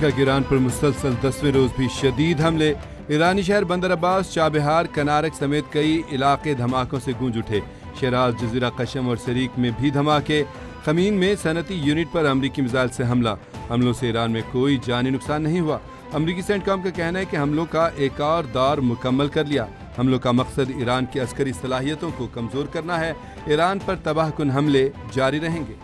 امریکہ کے ایران پر مسلسل 10ویں روز بھی شدید حملے. ایرانی شہر بندر عباس، چابہار، کنارک سمیت کئی علاقے دھماکوں سے گونج اٹھے. شیراز، جزیرہ قشم اور سریک میں بھی دھماکے. خمین میں صنعتی یونٹ پر امریکی میزائل سے حملہ. حملوں سے ایران میں کوئی جانی نقصان نہیں ہوا. امریکی سینٹکام کا کہنا ہے کہ حملوں کا ایک اور دور مکمل کر لیا. حملوں کا مقصد ایران کی عسکری صلاحیتوں کو کمزور کرنا ہے. ایران پر تباہ کن حملے جاری رہیں گے.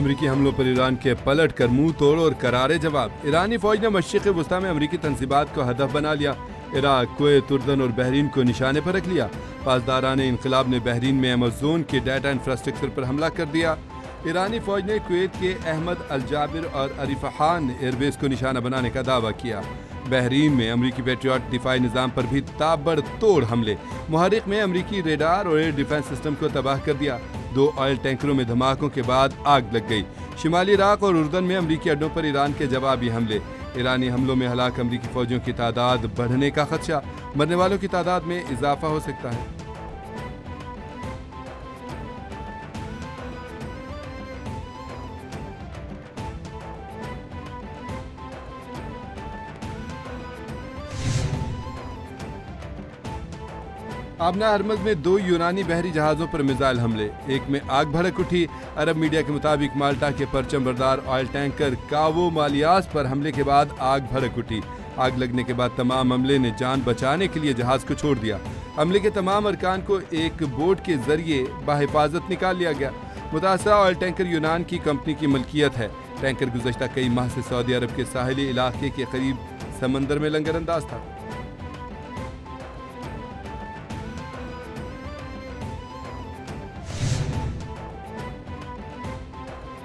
امریکی حملوں پر ایران کے پلٹ کر منہ توڑ اور کرارے جواب. ایرانی فوج نے مشرق وسطی میں امریکی تنصیبات کو ہدف بنا لیا. عراق، کویت، اردن اور بحرین کو نشانے پر رکھ لیا. پاسداران انقلاب نے بحرین میں ایمیزون کے ڈیٹا انفراسٹرکچر پر حملہ کر دیا. ایرانی فوج نے کویت کے احمد الجابر اور عریفہان ایئر بیس کو نشانہ بنانے کا دعویٰ کیا. بحرین میں امریکی پیٹریوٹ دفاعی نظام پر بھی تابڑ توڑ حملے. محرق میں امریکی ریڈار اور ایئر ڈیفنس سسٹم کو تباہ کر دیا. 2 آئل ٹینکروں میں دھماکوں کے بعد آگ لگ گئی. شمالی عراق اور اردن میں امریکی اڈوں پر ایران کے جوابی حملے. ایرانی حملوں میں ہلاک امریکی فوجیوں کی تعداد بڑھنے کا خدشہ. مرنے والوں کی تعداد میں اضافہ ہو سکتا ہے. آبنا ہرمز میں 2 یونانی بحری جہازوں پر میزائل حملے. ایک میں آگ بھڑک اٹھی. عرب میڈیا کے مطابق مالٹا کے پرچم بردار آئل ٹینکر کاوو مالیاس پر حملے کے بعد آگ بھڑک اٹھی. آگ لگنے کے بعد تمام عملے نے جان بچانے کے لیے جہاز کو چھوڑ دیا. عملے کے تمام ارکان کو ایک بوٹ کے ذریعے بحفاظت نکال لیا گیا. متاثرہ آئل ٹینکر یونان کی کمپنی کی ملکیت ہے. ٹینکر گزشتہ کئی ماہ سے سعودی عرب کے ساحلی علاقے کے قریب سمندر میں لنگر انداز تھا.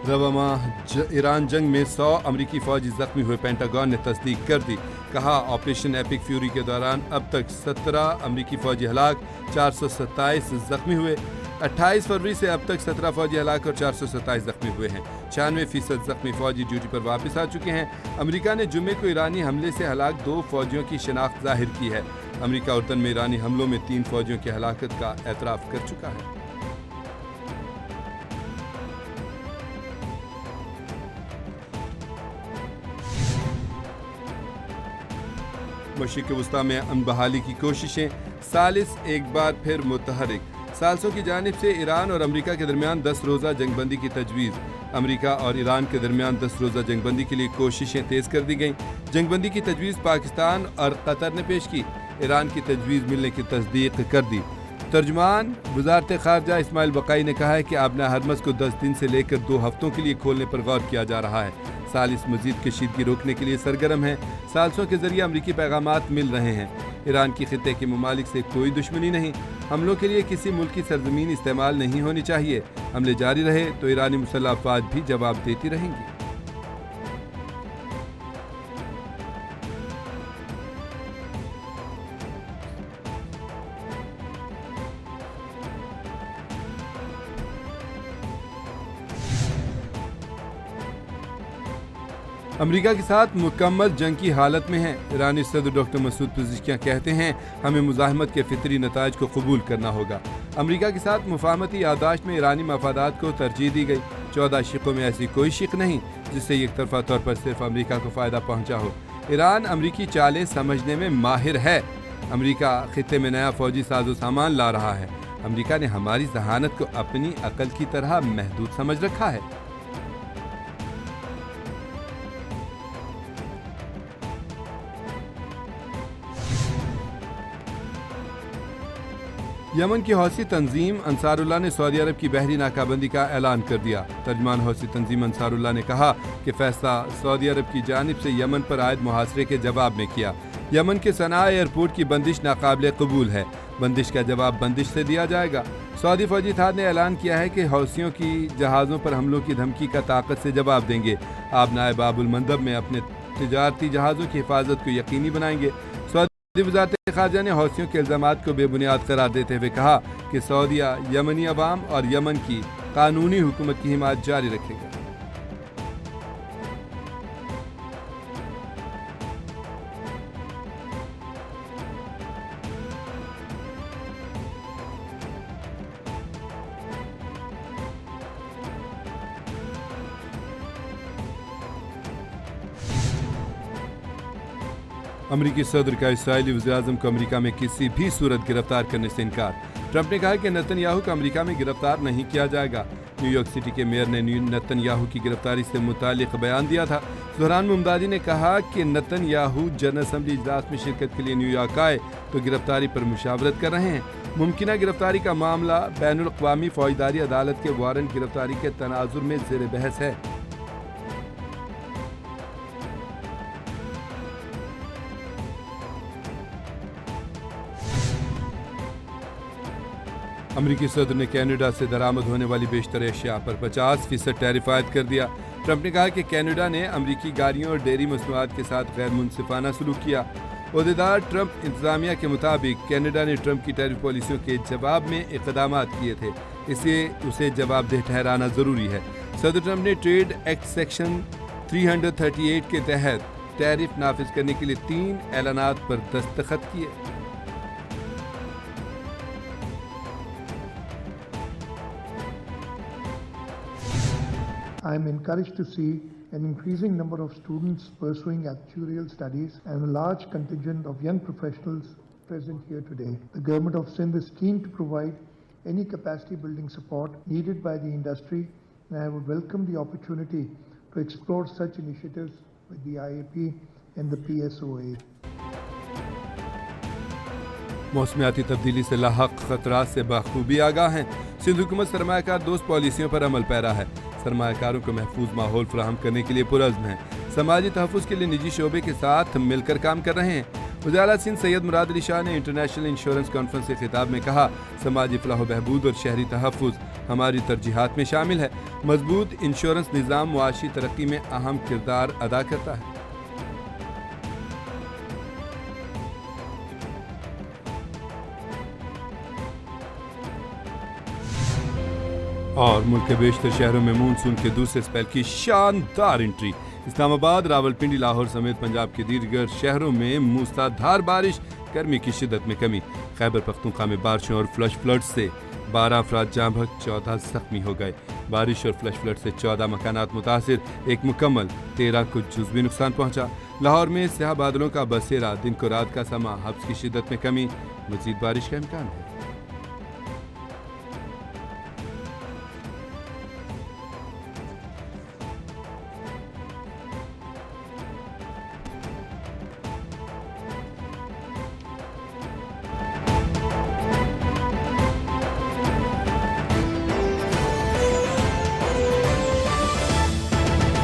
رواں ماہ ایران جنگ میں 100 امریکی فوجی زخمی ہوئے. پینٹاگون نے تصدیق کر دی. کہا آپریشن ایپک فیوری کے دوران اب تک 17 امریکی فوجی ہلاک، 427 زخمی ہوئے. 28 فروری سے اب تک 17 فوجی ہلاک اور 427 زخمی ہوئے ہیں. 96% زخمی فوجی ڈیوٹی پر واپس آ چکے ہیں. امریکہ نے جمعے کو ایرانی حملے سے ہلاک 2 فوجیوں کی شناخت ظاہر کی ہے. امریکہ اردن میں ایرانی حملوں میں 3 فوجیوں کی ہلاکت کا اعتراف کر چکا ہے. مشرق وسطی میں امن بحالی کی کوششیں. ثالث ایک بار پھر متحرک. ثالثوں کی جانب سے ایران اور امریکہ کے درمیان 10 روزہ جنگ بندی کی تجویز. امریکہ اور ایران کے درمیان 10 روزہ جنگ بندی کے لیے کوششیں تیز کر دی گئیں. جنگ بندی کی تجویز پاکستان اور قطر نے پیش کی. ایران کی تجویز ملنے کی تصدیق کر دی. ترجمان وزارت خارجہ اسماعیل بقائی نے کہا ہے کہ آبنا ہرمز کو 10 دن سے لے کر 2 ہفتوں کے لیے کھولنے پر غور کیا جا رہا ہے. ثالث مزید کشیدگی روکنے کے لیے سرگرم ہیں. ثالثوں کے ذریعے امریکی پیغامات مل رہے ہیں. ایران کی خطے کے ممالک سے کوئی دشمنی نہیں. حملوں کے لیے کسی ملک کی سرزمین استعمال نہیں ہونی چاہیے. حملے جاری رہے تو ایرانی مسلح افواج بھی جواب دیتی رہیں گی. امریکہ کے ساتھ مکمل جنگ کی حالت میں ہیں. ایرانی صدر ڈاکٹر مسعود پزشکیان کہتے ہیں ہمیں مزاحمت کے فطری نتائج کو قبول کرنا ہوگا. امریکہ کے ساتھ مفاہمتی یادداشت میں ایرانی مفادات کو ترجیح دی گئی. 14 شقوں میں ایسی کوئی شق نہیں جس سے یک طرفہ طور پر صرف امریکہ کو فائدہ پہنچا ہو. ایران امریکی چالیں سمجھنے میں ماہر ہے. امریکہ خطے میں نیا فوجی ساز و سامان لا رہا ہے. امریکہ نے ہماری ذہانت کو اپنی عقل کی طرح محدود سمجھ رکھا ہے. یمن کی حوثی تنظیم انصار اللہ نے سعودی عرب کی بحری ناکہ بندی کا اعلان کر دیا. ترجمان حوثی تنظیم انصار اللہ نے کہا کہ فیصلہ سعودی عرب کی جانب سے یمن پر عائد محاصرے کے جواب میں کیا. یمن کے صنعاء ایئرپورٹ کی بندش ناقابل قبول ہے. بندش کا جواب بندش سے دیا جائے گا. سعودی فوجی اتحاد نے اعلان کیا ہے کہ حوثیوں کی جہازوں پر حملوں کی دھمکی کا طاقت سے جواب دیں گے. آبنائے باب المندب میں اپنے تجارتی جہازوں کی حفاظت کو یقینی بنائیں گے. وزارت خارجہ نے حوثیوں کے الزامات کو بے بنیاد قرار دیتے ہوئے کہا کہ سعودیہ یمنی عوام اور یمن کی قانونی حکومت کی حمایت جاری رکھے گا. امریکی صدر کا اسرائیلی وزیراعظم کو امریکہ میں کسی بھی صورت گرفتار کرنے سے انکار۔ ٹرمپ نے کہا کہ نتن یاہو کو امریکہ میں گرفتار نہیں کیا جائے گا۔ نیو یارک سٹی کے میئر نے نتن یاہو کی گرفتاری سے متعلق بیان دیا تھا۔ سہران ممدادی نے کہا کہ نتن یاہو جنرل اسمبلی اجلاس میں شرکت کے لیے نیو یارک آئے تو گرفتاری پر مشاورت کر رہے ہیں۔ ممکنہ گرفتاری کا معاملہ بین الاقوامی فوجداری عدالت کے وارنٹ گرفتاری کے تناظر میں زیر بحث ہے۔ امریکی صدر نے کینیڈا سے درآمد ہونے والی بیشتر اشیاء پر 50% ٹیرف عائد کر دیا۔ ٹرمپ نے کہا کہ کینیڈا نے امریکی گاڑیوں اور ڈیری مصنوعات کے ساتھ غیر منصفانہ سلوک کیا۔ عہدیدار ٹرمپ انتظامیہ کے مطابق کینیڈا نے ٹرمپ کی ٹیرف پالیسیوں کے جواب میں اقدامات کیے تھے، اس لیے اسے جواب دہ ٹھہرانا ضروری ہے۔ صدر ٹرمپ نے ٹریڈ ایکٹ سیکشن 338 کے تحت ٹیرف نافذ کرنے کے لیے 3 اعلانات پر دستخط کیے۔ I am encouraged to see an increasing number of students pursuing actuarial studies and a large contingent of young professionals present here today. The Government of Sindh is keen to provide any capacity building support needed by the industry, and I would welcome the opportunity to explore such initiatives with the IAP and the PSOA. موسمیاتی تبدیلی سے لاحق خطرات سے بخوبی آگاہ ہیں۔ سندھ حکومت سرمایہ کار دوست پالیسیوں پر عمل پیرا ہے، سرمایہ کاروں کو محفوظ ماحول فراہم کرنے کے لیے پرعزم ہیں، سماجی تحفظ کے لیے نجی شعبے کے ساتھ مل کر کام کر رہے ہیں۔ وزیر اعلیٰ سندھ سید مراد علی شاہ نے انٹرنیشنل انشورنس کانفرنس کے خطاب میں کہا، سماجی فلاح و بہبود اور شہری تحفظ ہماری ترجیحات میں شامل ہے۔ مضبوط انشورنس نظام معاشی ترقی میں اہم کردار ادا کرتا ہے۔ اور ملک کے بیشتر شہروں میں مونسون کے دوسرے سپیل کی شاندار انٹری۔ اسلام آباد، راولپنڈی، لاہور سمیت پنجاب کے دیگر شہروں میں موسلادھار بارش، گرمی کی شدت میں کمی۔ خیبر پختونخوا میں بارشوں اور فلش فلڈ سے 12 افراد جاں بحق، 14 زخمی ہو گئے۔ بارش اور فلش فلڈ سے 14 مکانات متاثر، 1 مکمل، 13 کو جزوی نقصان پہنچا۔ لاہور میں سیاہ بادلوں کا بسیرا، دن کو رات کا سما، حبس کی شدت میں کمی، مزید بارش کا امکان ہے۔